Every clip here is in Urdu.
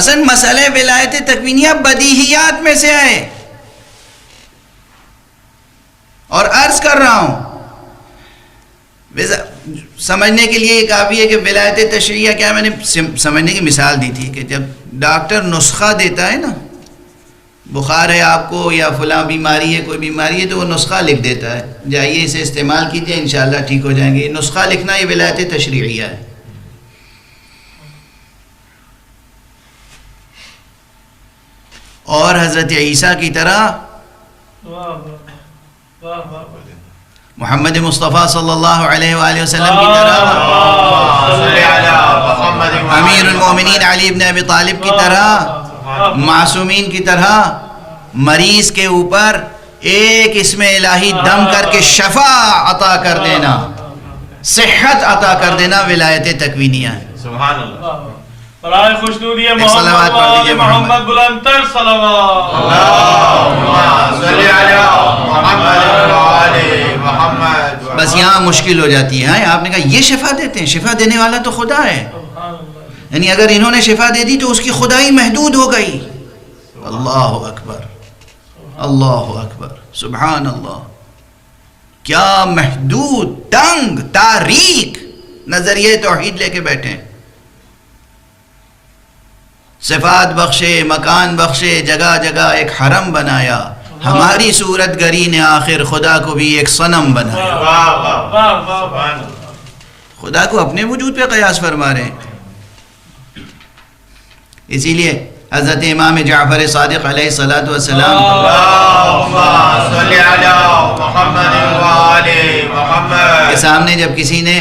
اصل مسئلہ ولایت تکوینیہ بدیہیات میں سے ہے. اور عرض کر رہا ہوں سمجھنے کے لیے کافی ہے کہ ولایت تشریعیہ کیا ہے. میں نے سمجھنے کی مثال دی تھی کہ جب ڈاکٹر نسخہ دیتا ہے نا، بخار ہے آپ کو یا فلاں بیماری ہے، کوئی بیماری ہے، تو وہ نسخہ لکھ دیتا ہے، جائیے اسے استعمال کیجئے انشاءاللہ ٹھیک ہو جائیں گے. یہ نسخہ لکھنا یہ ولایت تشریعیہ ہے. اور حضرت عیسیٰ کی طرح محمد مصطفیٰ صلی اللہ علیہ وآلہ وسلم کی طرح، امیر المومنین علی بن ابی طالب کی طرح، معصومین کی طرح مریض کے اوپر ایک اسم الہی دم کر کے شفا عطا کر دینا، صحت عطا کر دینا ولایت تکوینیہ ہے. سبحان اللہ. برائے خوشنودی صلوات پڑھ دیجئے محمد بلند تر صلوات. اللہم صلی علی محمد وآلِ محمد. بس یہاں مشکل ہو جاتی ہے. آپ نے کہا یہ شفا دیتے ہیں، شفا دینے والا تو خدا ہے. یعنی اگر انہوں نے شفا دے دی تو اس کی خدائی محدود ہو گئی. اللہ اکبر، اللہ اکبر، سبحان اللہ. کیا محدود، تنگ، تاریک نظریہ توحید لے کے بیٹھے. صفات بخشے، مکان بخشے، جگہ جگہ ایک حرم بنایا. ہماری صورت گری نے آخر خدا کو بھی ایک صنم بنایا. خدا کو اپنے وجود پہ قیاس فرما رہے ہیں. اسی لیے حضرت امام جعفر صادق علیہ الصلوۃ والسلام کے سامنے جب کسی نے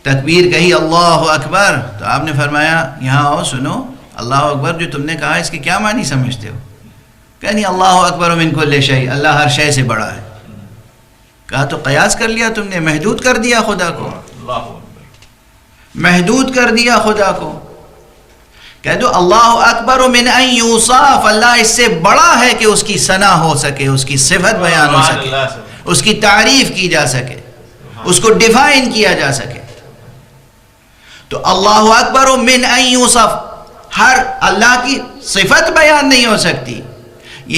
تکبیر کہی اللہ اکبر، تو آپ نے فرمایا یہاں آؤ سنو، اللہ اکبر جو تم نے کہا اس کے کیا معنی سمجھتے ہو؟ کہ نہیں اللہ اکبر من کل شیء، اللہ ہر شے سے بڑا ہے. کہا تو قیاس کر لیا تم نے، محدود کر دیا خدا کو، محدود کر دیا خدا کو. کہہ دو اللہ اکبر من ان یوصف، اللہ اس سے بڑا ہے کہ اس کی ثنا ہو سکے، اس کی صفت بیان ہو سکے، اس کی تعریف کی جا سکے، اس کو ڈیفائن کیا جا سکے. تو اللہ اکبر من ان یوصف، ہر اللہ کی صفت بیان نہیں ہو سکتی.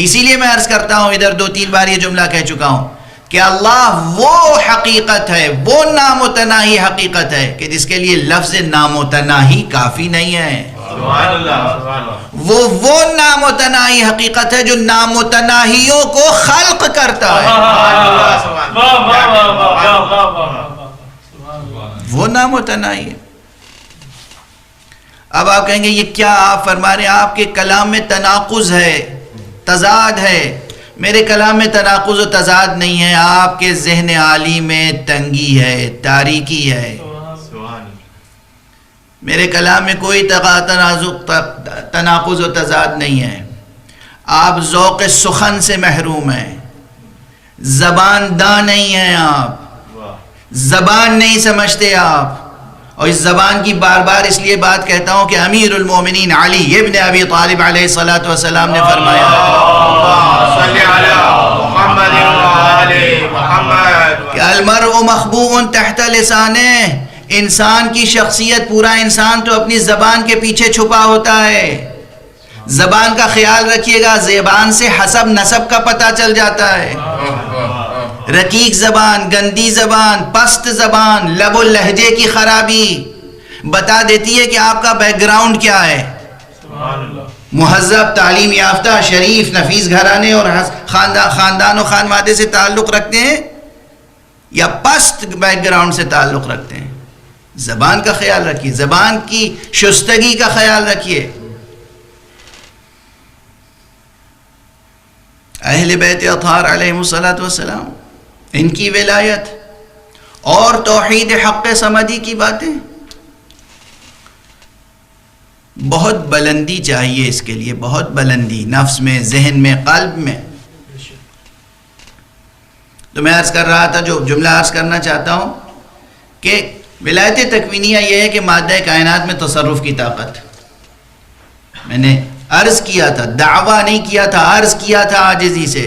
اسی لیے میں عرض کرتا ہوں، ادھر 2-3 بار یہ جملہ کہہ چکا ہوں کہ اللہ وہ حقیقت ہے، وہ نامتناہی حقیقت ہے کہ جس کے لیے لفظ نامتناہی کافی نہیں ہے. وہ نامتناہی حقیقت ہے جو نامتناہیوں کو خلق کرتا ہے. وہ نامتناہی ہے. اب آپ کہیں گے یہ کیا آپ فرما رہے ہیں؟ آپ کے کلام میں تناقض ہے، تضاد ہے. میرے کلام میں تناقض و تضاد نہیں ہے، آپ کے ذہن عالی میں تنگی ہے، تاریکی ہے. میرے کلام میں کوئی تناقض و تضاد نہیں ہے. آپ ذوق سخن سے محروم ہیں، زبان داں نہیں ہیں، آپ زبان نہیں سمجھتے آپ. اور اس زبان کی بار بار اس لیے بات کہتا ہوں کہ امیر المومنین علی ابن ابی طالب علیہ الصلوۃ والسلام نے فرمایا کہ المرء مخبوء تحت لسانہ، انسان کی شخصیت، پورا انسان تو اپنی زبان کے پیچھے چھپا ہوتا ہے. زبان کا خیال رکھیے گا، زبان سے حسب نسب کا پتہ چل جاتا ہے. رقیق زبان، گندی زبان، پست زبان، لب و لہجے کی خرابی بتا دیتی ہے کہ آپ کا بیک گراؤنڈ کیا ہے. مہذب، تعلیم یافتہ، شریف، نفیس گھرانے اور خاندان و خانوادے سے تعلق رکھتے ہیں یا پست بیک گراؤنڈ سے تعلق رکھتے ہیں. زبان کا خیال رکھیے، زبان کی شستگی کا خیال رکھیے. اہل بیت اطہار علیہ الصلوۃ والسلام، ان کی ولایت اور توحید حق صمدی کی باتیں، بہت بلندی چاہیے اس کے لیے، بہت بلندی نفس میں، ذہن میں، قلب میں. تو میں عرض کر رہا تھا، جو جملہ عرض کرنا چاہتا ہوں کہ ولایت تکوینیہ یہ ہے کہ مادہ کائنات میں تصرف کی طاقت. میں نے عرض کیا تھا، دعویٰ نہیں کیا تھا، عرض کیا تھا عاجزی سے.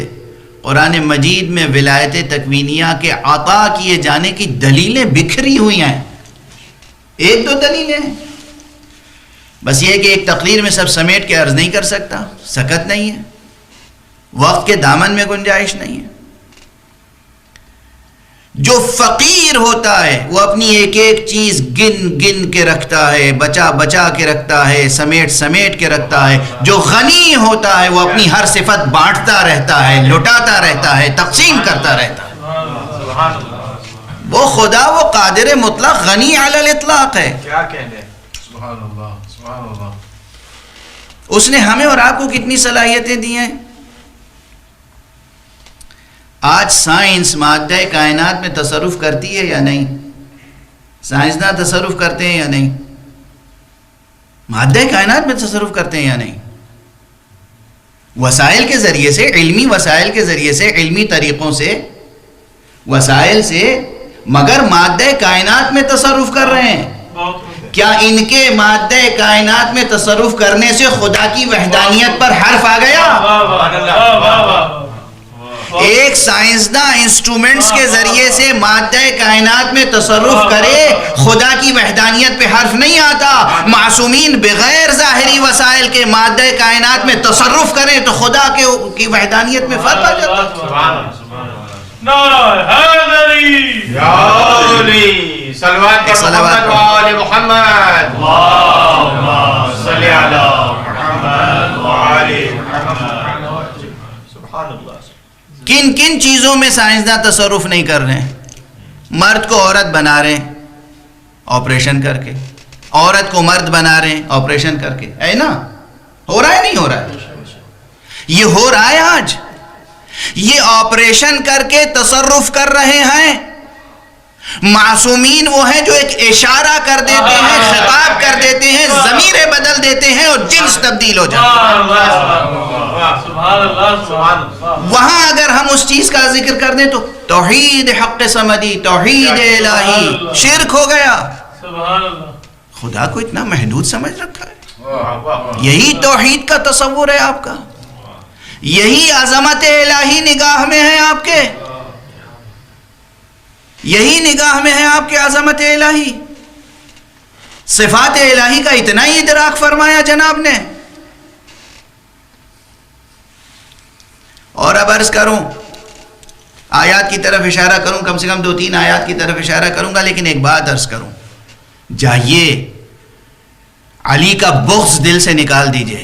قرآن مجید میں ولایت تکوینیہ کے عطا کیے جانے کی دلیلیں بکھری ہوئی ہیں. 1-2 دلیلیں ہیں بس یہ کہ ایک تقریر میں سب سمیٹ کے عرض نہیں کر سکتا، سکت نہیں ہے، وقت کے دامن میں گنجائش نہیں ہے۔ جو فقیر ہوتا ہے وہ اپنی ایک ایک چیز گن گن کے رکھتا ہے، بچا بچا کے رکھتا ہے، سمیٹ سمیٹ کے رکھتا ہے۔ جو غنی ہوتا ہے وہ اپنی ہر صفت بانٹتا رہتا ہے، لٹاتا رہتا ہے، تقسیم کرتا رہتا ہے۔ وہ خدا، وہ قادر مطلق، غنی علی الاطلاق ہے۔ کیا کہنے، سبحان اللہ سبحان اللہ۔ اس نے ہمیں اور آپ کو کتنی صلاحیتیں دی ہیں۔ آج سائنس مادہ کائنات میں تصرف کرتی ہے یا نہیں؟ سائنسداں تصرف کرتے ہیں یا نہیں؟ مادہ کائنات میں تصرف کرتے ہیں یا نہیں؟ وسائل کے ذریعے سے، علمی وسائل کے ذریعے سے، علمی طریقوں سے، وسائل سے، مگر مادہ کائنات میں تصرف کر رہے ہیں۔ کیا ان کے مادہ کائنات میں تصرف کرنے سے خدا کی وحدانیت پر حرف آ گیا؟ ایک سائنسداں انسٹرومنٹس کے ذریعے سے مادہ کائنات میں تصرف کرے، خدا کی وحدانیت پہ حرف نہیں آتا۔ معصومین بغیر ظاہری وسائل کے مادہ کائنات میں تصرف کریں تو خدا کی وحدانیت میں فرق آ جاتا ہے۔ صلوات محمد و آل محمد، اللہم صلی علی محمد و آل محمد۔ سبحان اللہ۔ کن کن چیزوں میں سائنسداں تصرف نہیں کر رہے ہیں؟ مرد کو عورت بنا رہے ہیں آپریشن کر کے، عورت کو مرد بنا رہے ہیں آپریشن کر کے، ہے نا؟ ہو رہا ہے نہیں ہو رہا ہے؟ یہ ہو رہا ہے آج۔ یہ آپریشن کر کے تصرف کر رہے ہیں۔ معصومین وہ ہیں جو ایک اشارہ کر دیتے ہیں، خطاب کر دیتے ہیں، ضمیریں بدل دیتے ہیں اور جنس تبدیل ہو جاتا ہے۔ وہاں اگر ہم اس چیز کا ذکر کر دیں تو توحید حق سمدی، توحید الہی، شرک ہو گیا۔ خدا کو اتنا محدود سمجھ رکھا ہے۔ یہی توحید کا تصور ہے آپ کا، یہی عظمت الہی نگاہ میں ہے آپ کے، یہی نگاہ میں ہے آپ کے عظمت الہی۔ صفات الہی کا اتنا ہی ادراک فرمایا جناب نے۔ اور اب عرض کروں، آیات کی طرف اشارہ کروں، کم سے کم 2-3 آیات کی طرف اشارہ کروں گا، لیکن ایک بات عرض کروں، جائیے علی کا بغض دل سے نکال دیجئے،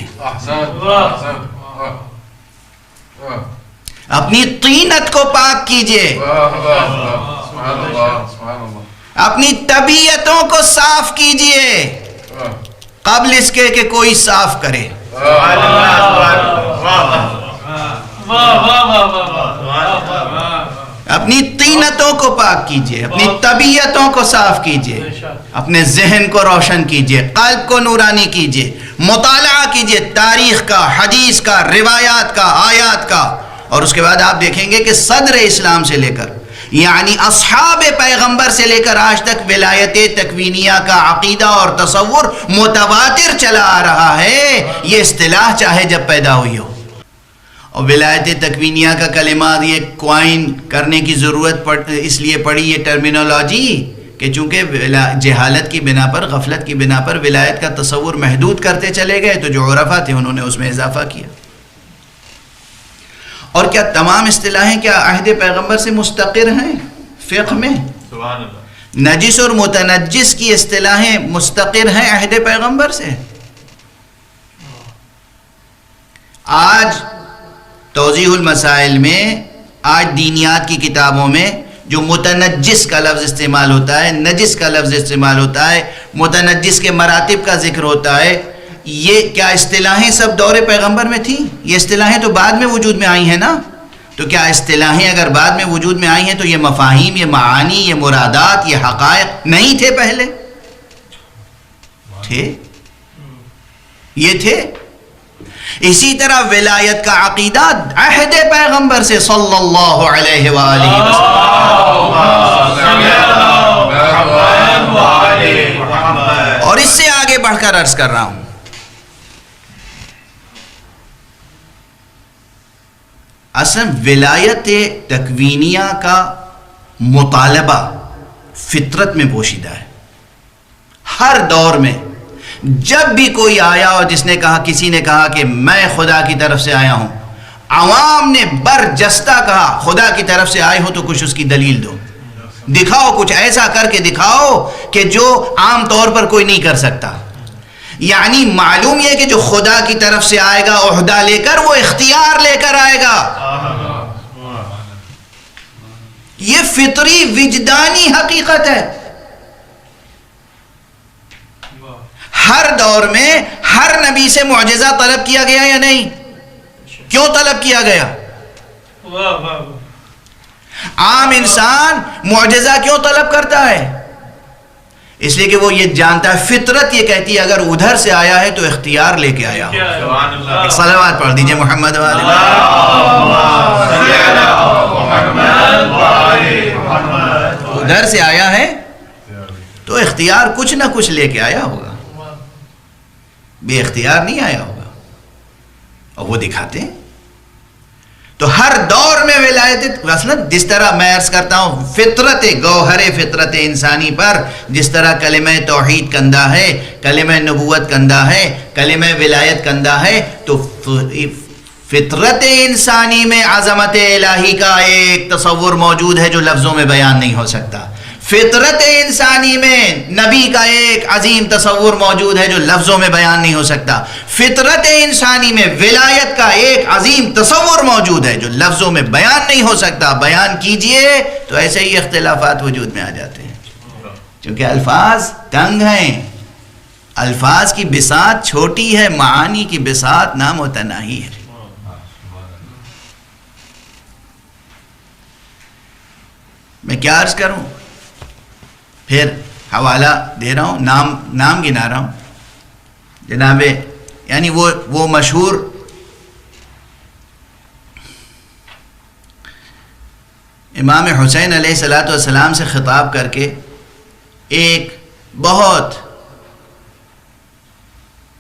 اپنی طینت کو پاک کیجئے، اپنی طبیعتوں کو صاف کیجئے قبل اس کے کہ کوئی صاف کرے۔ اپنی طینتوں کو پاک کیجئے، اپنی طبیعتوں کو صاف کیجئے، اپنے ذہن کو روشن کیجئے، قلب کو نورانی کیجئے، مطالعہ کیجئے تاریخ کا، حدیث کا، روایات کا، آیات کا۔ اور اس کے بعد آپ دیکھیں گے کہ صدر اسلام سے لے کر، یعنی اصحاب پیغمبر سے لے کر آج تک ولایت تکوینیہ کا عقیدہ اور تصور متواتر چلا آ رہا ہے۔ یہ اصطلاح چاہے جب پیدا ہوئی ہو، اور ولایت تکوینیہ کا کلمات یہ کوائن کرنے کی ضرورت اس لیے پڑی، یہ ٹرمینالوجی، کہ چونکہ جہالت کی بنا پر، غفلت کی بنا پر ولایت کا تصور محدود کرتے چلے گئے، تو جو عرفا تھے انہوں نے اس میں اضافہ کیا۔ اور کیا تمام اصطلاحیں کیا عہد پیغمبر سے مستقر ہیں فقہ میں؟ نجس اور متنجس کی اصطلاحیں مستقر ہیں عہد پیغمبر سے؟ آج توضیح المسائل میں، آج دینیات کی کتابوں میں جو متنجس کا لفظ استعمال ہوتا ہے، نجس کا لفظ استعمال ہوتا ہے، متنجس کے مراتب کا ذکر ہوتا ہے، یہ کیا اصطلاحیں سب دور پیغمبر میں تھیں؟ یہ اصطلاحیں تو بعد میں وجود میں آئی ہیں نا؟ تو کیا اصطلاحیں اگر بعد میں وجود میں آئی ہیں تو یہ مفاہیم، یہ معانی، یہ مرادات، یہ حقائق نہیں تھے پہلے؟ تھے، یہ تھے۔ اسی طرح ولایت کا عقیدہ عہد پیغمبر سے صلی اللہ علیہ وآلہ وسلم۔ اور اس سے آگے بڑھ کر عرض کر رہا ہوں، اصل ولایت تکوینیہ کا مطالبہ فطرت میں پوشیدہ ہے۔ ہر دور میں جب بھی کوئی آیا اور جس نے کہا، کسی نے کہا کہ میں خدا کی طرف سے آیا ہوں، عوام نے برجستہ کہا خدا کی طرف سے آئے ہو تو کچھ اس کی دلیل دو، دکھاؤ، کچھ ایسا کر کے دکھاؤ کہ جو عام طور پر کوئی نہیں کر سکتا. یعنی معلوم یہ کہ جو خدا کی طرف سے آئے گا عہدہ لے کر، وہ اختیار لے کر آئے گا. یہ فطری وجدانی حقیقت ہے. ہر دور میں ہر نبی سے معجزہ طلب کیا گیا یا نہیں؟ کیوں طلب کیا گیا؟ عام انسان معجزہ کیوں طلب کرتا ہے؟ اس لیے کہ وہ یہ جانتا ہے، فطرت یہ کہتی ہے اگر ادھر سے آیا ہے تو اختیار لے کے آیا ہو. ایک صلوات پڑھ دیجئے محمد والے. ادھر سے آیا ہے تو اختیار کچھ نہ کچھ لے کے آیا ہوگا، بے اختیار نہیں آیا ہوگا، اور وہ دکھاتے ہیں. تو ہر دور میں ولایت، مثلا جس طرح میں عرض کرتا ہوں فطرت گوہر فطرت انسانی پر جس طرح کلمہ توحید کندہ ہے، کلمہ نبوت کندہ ہے، کلمہ ولایت کندہ ہے، تو فطرت انسانی میں عظمت الہی کا ایک تصور موجود ہے جو لفظوں میں بیان نہیں ہو سکتا. فطرت انسانی میں نبی کا ایک عظیم تصور موجود ہے جو لفظوں میں بیان نہیں ہو سکتا. فطرت انسانی میں ولایت کا ایک عظیم تصور موجود ہے جو لفظوں میں بیان نہیں ہو سکتا. بیان کیجئے تو ایسے ہی اختلافات وجود میں آ جاتے ہیں، کیونکہ الفاظ تنگ ہیں، الفاظ کی بساط چھوٹی ہے، معانی کی بساط نامتناہی ہے. میں کیا عرض کروں، پھر حوالہ دے رہا ہوں، نام گنا رہا ہوں جناب. یعنی وہ مشہور امام حسین علیہ السلام سے خطاب کر کے ایک بہت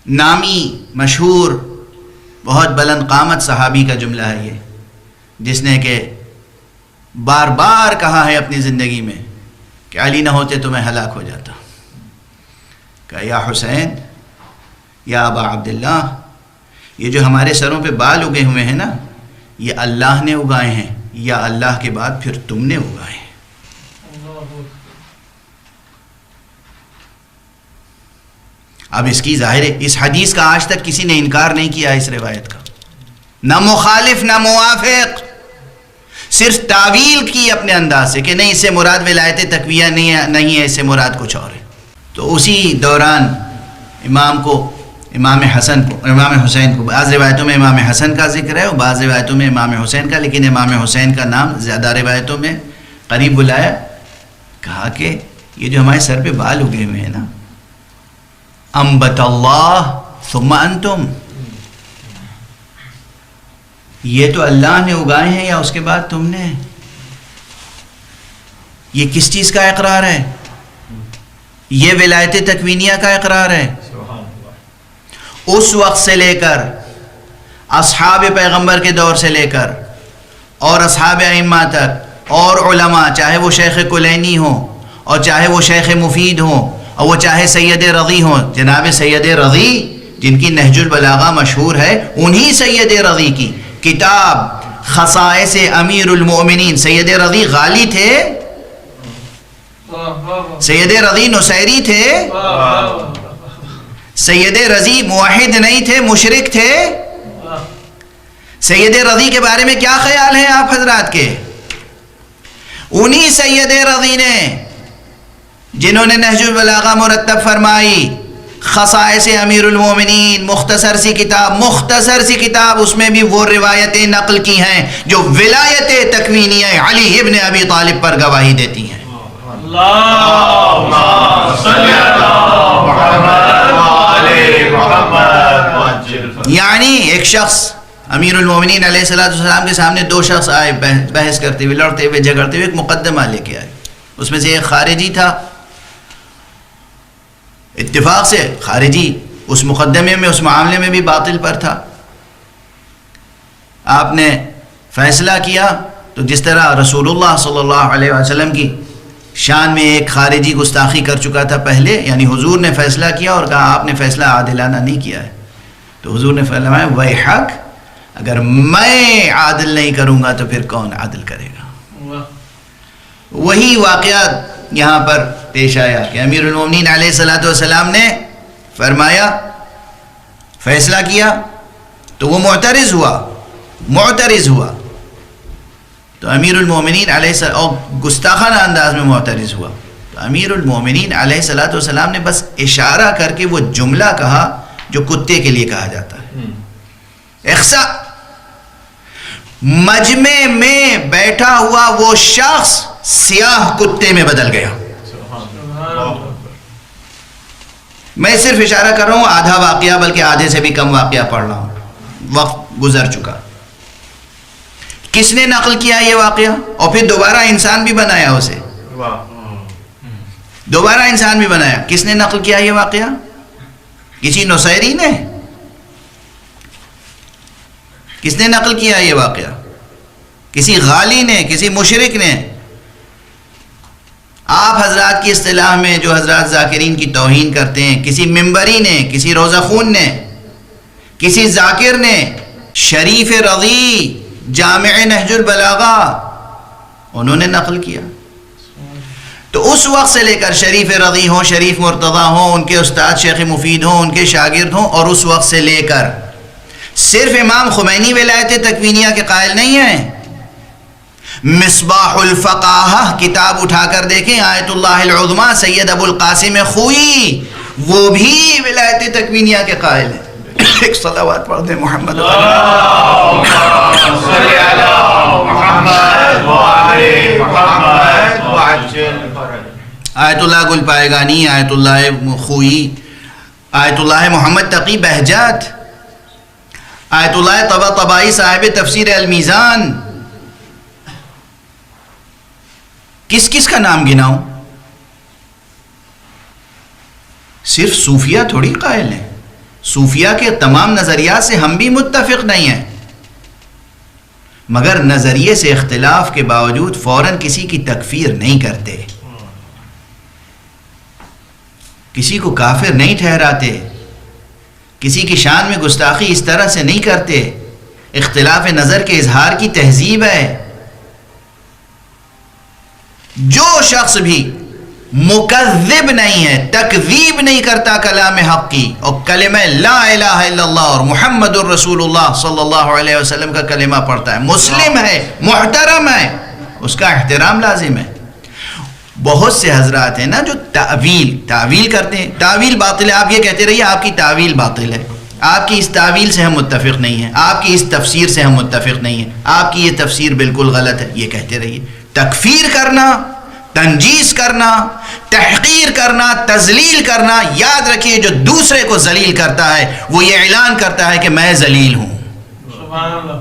نامی مشہور بہت بلند قامت صحابی کا جملہ ہے یہ، جس نے کہ بار بار کہا ہے اپنی زندگی میں کہ علی نہ ہوتے تو میں ہلاک ہو جاتا. کہ یا حسین، یا ابا عبداللہ، یہ جو ہمارے سروں پہ بال اگے ہوئے ہیں نا، یہ اللہ نے اگائے ہیں یا اللہ کے بعد پھر تم نے اگائے ہیں. اب اس کی ظاہر ہے اس حدیث کا آج تک کسی نے انکار نہیں کیا اس روایت کا، نہ مخالف نہ موافق، صرف تعویل کی اپنے انداز سے کہ نہیں اس سے مراد ولایت تقویہ نہیں ہے، اس سے مراد کچھ اور ہے. تو اسی دوران امام حسین کو بعض روایتوں میں امام حسن کا ذکر ہے اور بعض روایتوں میں امام حسین کا، لیکن امام حسین کا نام زیادہ روایتوں میں قریب بلایا. کہا کہ یہ جو ہمارے سر پہ بال اگے ہوئے ہیں نا، انبت اللہ ثم انتم، یہ تو اللہ نے اگائے ہیں یا اس کے بعد تم نے؟ یہ کس چیز کا اقرار ہے؟ یہ ولایت تکوینیہ کا اقرار ہے. اس وقت سے لے کر اصحاب پیغمبر کے دور سے لے کر اور اصحاب ائمہ تک اور علماء، چاہے وہ شیخ کلینی ہوں اور چاہے وہ شیخ مفید ہوں اور وہ چاہے سید رضی ہوں. جناب سید رضی جن کی نہج البلاغہ مشہور ہے، انہی سید رضی کی کتاب خصائص امیر المؤمنین، سید رضی غالی تھے، سید رضی نصیری تھے، سید رضی موحد نہیں تھے، مشرک تھے. سید رضی کے بارے میں کیا خیال ہے آپ حضرات کے؟ انہی سید رضی نے جنہوں نے نہج البلاغہ مرتب فرمائی، خصائص امیر المومنین، مختصر سی کتاب، اس میں بھی وہ روایتیں نقل کی ہیں جو ولایت تکوینیہ علی ابن ابی طالب پر گواہی دیتی ہیں. یعنی ایک شخص امیر المومنین علیہ السلام کے سامنے دو شخص آئے، بحث کرتے ہوئے، لڑتے ہوئے، جھگڑتے ہوئے، ایک مقدمہ لے کے آئے. اس میں سے ایک خارجی تھا، اتفاق سے خارجی اس مقدمے میں، اس معاملے میں بھی باطل پر تھا. آپ نے فیصلہ کیا تو جس طرح رسول اللہ صلی اللہ علیہ وسلم کی شان میں ایک خارجی گستاخی کر چکا تھا پہلے، یعنی حضور نے فیصلہ کیا اور کہا آپ نے فیصلہ عادلانہ نہیں کیا ہے، تو حضور نے فرمایا ویحک، اگر میں عادل نہیں کروں گا تو پھر کون عادل کرے گا؟ وہی واقعات یہاں پر پیش آیا کہ امیر المومنین علیہ الصلوۃ والسلام نے فرمایا، فیصلہ کیا تو وہ معترض ہوا تو امیر المومنین علیہ السلام اور گستاخانہ انداز میں معترض ہوا تو امیر المومنین علیہ الصلوۃ والسلام نے بس اشارہ کر کے وہ جملہ کہا جو کتے کے لیے کہا جاتا ہے، اخسا۔ مجمع میں بیٹھا ہوا وہ شخص سیاہ کتے میں بدل گیا۔ میں صرف اشارہ کر رہا ہوں، آدھا واقعہ بلکہ آدھے سے بھی کم واقعہ پڑھ رہا ہوں، وقت گزر چکا۔ کس نے نقل کیا یہ واقعہ؟ اور پھر دوبارہ انسان بھی بنایا اسے، دوبارہ انسان بھی بنایا۔ کس نے نقل کیا یہ واقعہ؟ کسی نصیری نے؟ کس نے نقل کیا یہ واقعہ؟ کسی غالی نے؟ کسی مشرک نے؟ آپ حضرات کی اصطلاح میں جو حضرات ذاکرین کی توہین کرتے ہیں، کسی منبری نے، کسی روزہ خون نے، کسی ذاکر نے، شریف رضی جامع نہج البلاغہ، انہوں نے نقل کیا۔ تو اس وقت سے لے کر شریف رضی ہوں، شریف مرتضیٰ ہوں، ان کے استاد شیخ مفید ہوں، ان کے شاگرد ہوں، اور اس وقت سے لے کر صرف امام خمینی ولایت تکوینیہ کے قائل نہیں ہیں۔ مصباح الفقاہہ کتاب اٹھا کر دیکھیں، آیت اللہ العظمیٰ سید ابو القاسم خوئی، وہ بھی ولایت تکوینیہ کے قائل ہیں۔ ایک صلوات پڑھ دیں محمد آیت اللہ گل پائیگانی، آیت اللہ خوئی، آیت اللہ محمد تقی بہجت، آیت اللہ طباطبائی صاحب تفسیر المیزان۔ کس کس کا نام گناؤں؟ صرف صوفیہ تھوڑی قائل ہیں، صوفیہ کے تمام نظریات سے ہم بھی متفق نہیں ہیں، مگر نظریے سے اختلاف کے باوجود فوراً کسی کی تکفیر نہیں کرتے، کسی کو کافر نہیں ٹھہراتے، کسی کی شان میں گستاخی اس طرح سے نہیں کرتے۔ اختلاف نظر کے اظہار کی تہذیب ہے۔ جو شخص بھی مکذب نہیں ہے، تکذیب نہیں کرتا کلام حق کی، اور کلمہ لا الہ الا اللہ اور محمد الرسول اللہ صلی اللہ علیہ وسلم کا کلمہ پڑھتا ہے، مسلم ہے، محترم ہے، اس کا احترام لازم ہے۔ بہت سے حضرات ہیں نا جو تعویل کرتے ہیں، تعویل باطل ہے، آپ یہ کہتے رہیے آپ کی تعویل باطل ہے، آپ کی اس تعویل سے ہم متفق نہیں ہیں، آپ کی اس تفسیر سے ہم متفق نہیں ہیں، آپ کی یہ تفسیر بالکل غلط ہے، یہ کہتے رہیے۔ تکفیر کرنا، تنجیس کرنا، تحقیر کرنا، تذلیل کرنا، یاد رکھیے جو دوسرے کو ذلیل کرتا ہے وہ یہ اعلان کرتا ہے کہ میں ذلیل ہوں۔ سبحان اللہ۔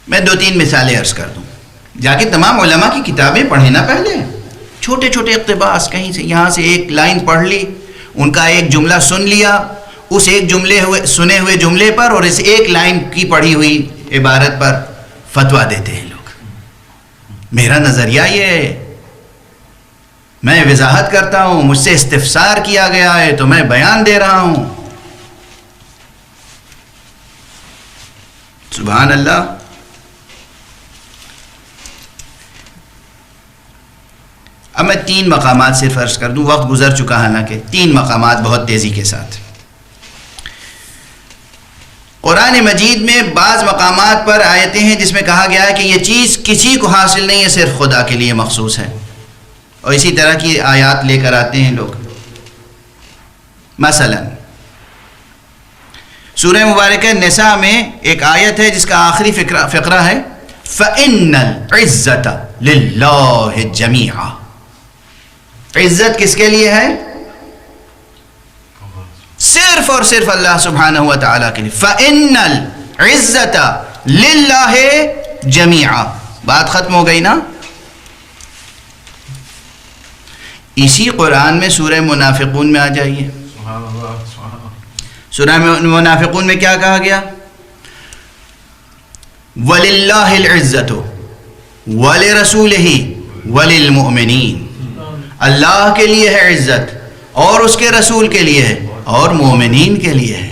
میں 2-3 مثالیں عرض کر دوں، جا کے تمام علماء کی کتابیں پڑھیں نا پہلے، چھوٹے چھوٹے اقتباس کہیں سے یہاں سے ایک لائن پڑھ لی، ان کا ایک جملہ سن لیا، اس ایک سنے ہوئے جملے پر اور اس ایک لائن کی پڑھی ہوئی عبارت پر فتویٰ دیتے ہیں لوگ۔ میرا نظریہ یہ ہے، میں وضاحت کرتا ہوں، مجھ سے استفسار کیا گیا ہے تو میں بیان دے رہا ہوں۔ سبحان اللہ۔ اب میں 3 مقامات صرف عرض کر دوں، وقت گزر چکا حالانکہ 3 مقامات بہت تیزی کے ساتھ۔ قرآن مجید میں بعض مقامات پر آیتیں ہیں جس میں کہا گیا ہے کہ یہ چیز کسی کو حاصل نہیں ہے، صرف خدا کے لیے مخصوص ہے، اور اسی طرح کی آیات لے کر آتے ہیں لوگ۔ مثلا سورہ مبارکہ نساء میں ایک آیت ہے جس کا آخری فقرہ ہے فَإِنَّ الْعِزَّةَ لِلَّهِ جَمِيعًا۔ عزت کس کے لیے ہے؟ صرف اور صرف اللہ سبحانہ و تعالیٰ کے لیے۔ فَإِنَّ الْعِزَّةَ لِلَّهِ جَمِيعًا۔ بات ختم ہو گئی نا؟ اسی قرآن میں سورہ منافقون میں آ جائیے۔ سورہ منافقون میں کیا کہا گیا؟ وَلِلَّهِ الْعِزَّةُ وَلِرَسُولِهِ وَلِلْمُؤْمِنِينَ، اللہ کے لیے ہے عزت اور اس کے رسول کے لیے ہے اور مومنین کے لیے ہے.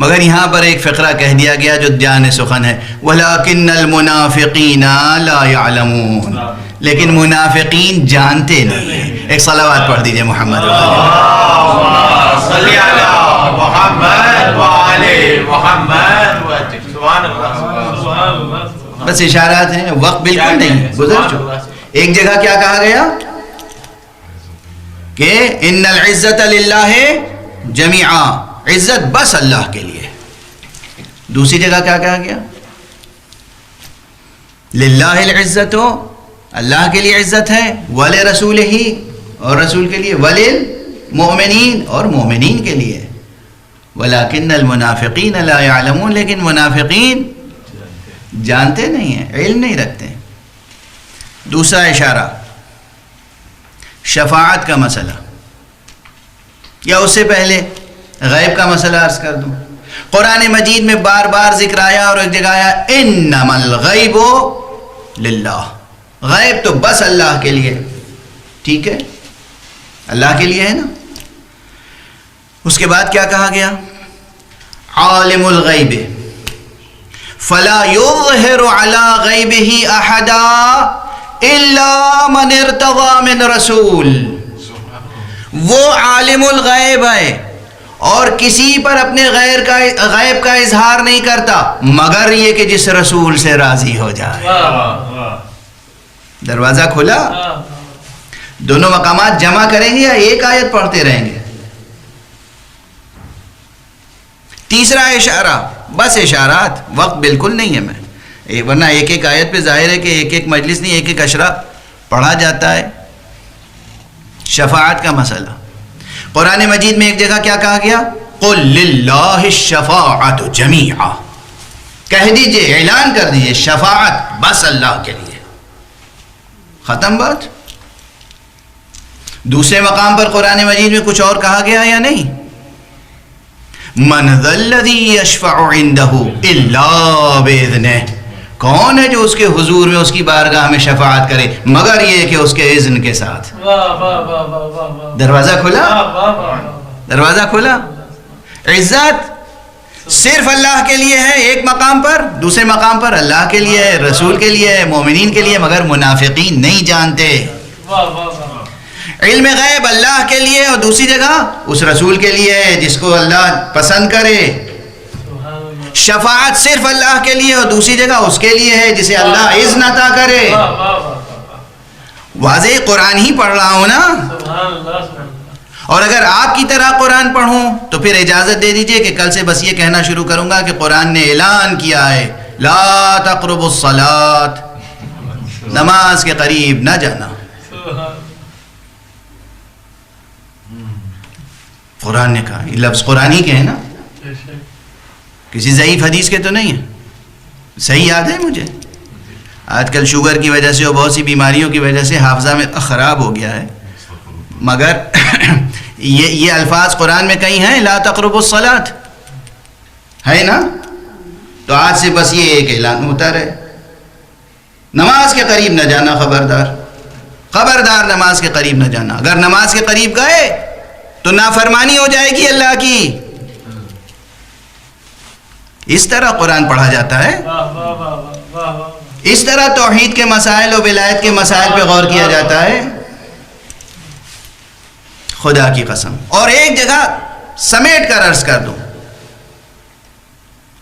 مگر یہاں پر ایک فقرہ کہہ دیا گیا جو جان سخن ہے، وَلَكِنَّ الْمُنَافِقِينَ لَا يَعْلَمُونَ، لیکن منافقین جانتے نہیں ہیں. ایک صلوات پڑھ دیجئے محمد صلی علی محمد وعلی محمد. سبحان اللہ. بس اشارات ہیں، وقت بالکل نہیں گزر چکا. ایک جگہ کیا کہا گیا کہ ان العزت للہ جمیعا، عزت بس اللہ کے لیے. دوسری جگہ کیا کہا گیا؟ للہ العزت، اللہ کے لیے عزت ہے، ولرسولہ اور رسول کے لیے، وللمؤمنین اور مومنین کے لیے. ولیکن المنافقین لا یعلمون، لیکن منافقین جانتے نہیں ہیں، علم نہیں رکھتے. دوسرا اشارہ شفاعت کا مسئلہ، یا اس سے پہلے غیب کا مسئلہ عرض کر دوں. قرآن مجید میں بار بار ذکر آیا اور ایک جگہ آیا انما الغیب للہ، غیب تو بس اللہ کے لیے. ٹھیک ہے، اللہ کے لیے ہے نا. اس کے بعد کیا کہا گیا؟ عالم الغیب فلا یظہر علی غیبہ احدا الا من ارتضی من رسول. وہ عالم الغیب ہے اور کسی پر اپنے غیب کا اظہار نہیں کرتا مگر یہ کہ جس رسول سے راضی ہو جائے. دروازہ کھلا. دونوں مقامات جمع کریں گے یا ایک آیت پڑھتے رہیں گے؟ تیسرا اشارہ، بس اشارات، وقت بالکل نہیں ہے میں، ورنہ ایک ایک آیت پہ ظاہر ہے کہ ایک ایک مجلس نہیں، ایک ایک اشرا پڑھا جاتا ہے. شفاعت کا مسئلہ قرآن مجید میں ایک جگہ کیا کہا گیا؟ قل للہ الشفاعت جمیعا، کہہ دیجئے، اعلان کر دیجئے شفاعت بس اللہ کے لیے. ختم بات. دوسرے مقام پر قرآن مجید میں کچھ اور کہا گیا یا نہیں؟ من ذا الذی یشفع عندہ الا باذنہ، کون ہے جو اس کے حضور میں اس کی بارگاہ میں شفاعت کرے مگر یہ کہ اس کے اذن کے ساتھ. دروازہ کھلا، دروازہ کھلا. عزت صرف اللہ کے لیے ہے ایک مقام پر، دوسرے مقام پر اللہ کے لیے ہے، رسول کے لیے ہے، مومنین کے لیے، مگر منافقین نہیں جانتے. علم غیب اللہ کے لیے اور دوسری جگہ اس رسول کے لیے ہے جس کو اللہ پسند کرے. شفاعت صرف اللہ کے لیے اور دوسری جگہ اس کے لیے ہے جسے اللہ اذن عطا کرے. واضح قرآن ہی پڑھ رہا ہوں نا. اور اگر آپ کی طرح قرآن پڑھوں تو پھر اجازت دے دیجئے کہ کل سے بس یہ کہنا شروع کروں گا کہ قرآن نے اعلان کیا ہے لا تقربوا الصلاۃ، نماز کے قریب نہ جانا. قرآن نے کہا، یہ لفظ قرآن ہی کے ہیں نا، کسی ضعیف حدیث کے تو نہیں ہیں. صحیح یاد ہے مجھے. آج کل شوگر کی وجہ سے اور بہت سی بیماریوں کی وجہ سے حافظہ میں خراب ہو گیا ہے، مگر یہ الفاظ قرآن میں کہیں ہیں لا تقربوا الصلاۃ ہے نا. تو آج سے بس یہ ایک اعلان ہوتا رہے، نماز کے قریب نہ جانا، خبردار خبردار نماز کے قریب نہ جانا. اگر نماز کے قریب گئے تو نافرمانی ہو جائے گی اللہ کی. اس طرح قرآن پڑھا جاتا ہے، اس طرح توحید کے مسائل و ولایت کے مسائل پہ غور کیا جاتا ہے. خدا کی قسم. اور ایک جگہ سمیٹ کر عرض کر دوں،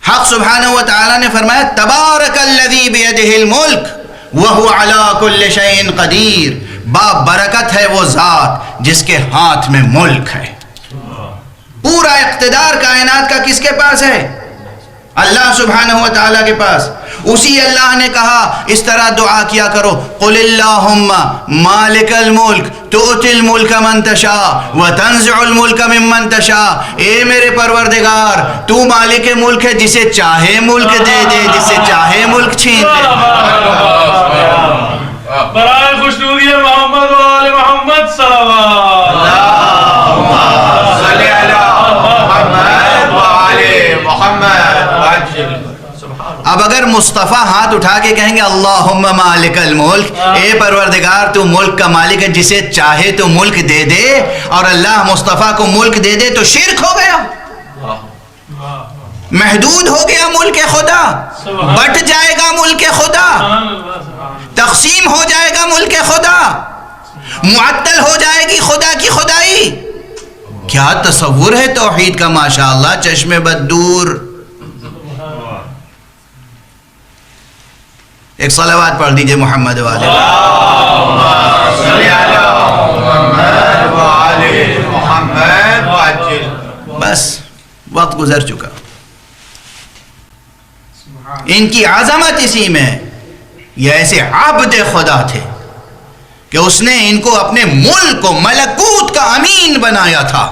حق سبحانہ و تعالی نے فرمایا تبارک الذی بیدہ الملک وہو علی کل شیء قدیر، با برکت ہے وہ ذات جس کے ہاتھ میں ملک ہے. پورا اقتدار کائنات کا کس کے پاس ہے؟ اللہ سبحانہ و تعالیٰ کے پاس. اسی اللہ نے کہا اس طرح دعا کیا کرو قل اللہم مالک الملک تؤتی الملک من تشاء وتنزع الملک ممن تشاء. اے میرے پروردگار تو مالک ملک ہے، جسے چاہے ملک دے دے، جسے چاہے ملک چھین دے. برائے خوشنودی محمد و آل محمد صلوات. اللہم صلی علی محمد و آل محمد. اب اگر مصطفیٰ ہاتھ اٹھا کے کہیں گے اللہم مالک الملک، اے پروردگار تو ملک کا مالک ہے، جسے چاہے تو ملک دے دے، اور اللہ مصطفیٰ کو ملک دے دے تو شرک ہو گیا، محدود ہو گیا ملک خدا، بٹ جائے گا ملک خدا، تقسیم ہو جائے گا ملک خدا، معطل ہو جائے گی خدا کی خدائی۔ کیا تصور ہے توحید کا، ماشاءاللہ، چشم بد دور۔ ایک صلوات پڑھ دیجئے محمد والے بس وقت گزر چکا۔ ان کی عظمت اسی میں، یہ ایسے عبد خدا تھے کہ اس نے ان کو اپنے ملک و ملکوت کا امین بنایا تھا،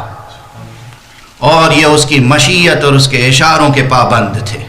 اور یہ اس کی مشیت اور اس کے اشاروں کے پابند تھے۔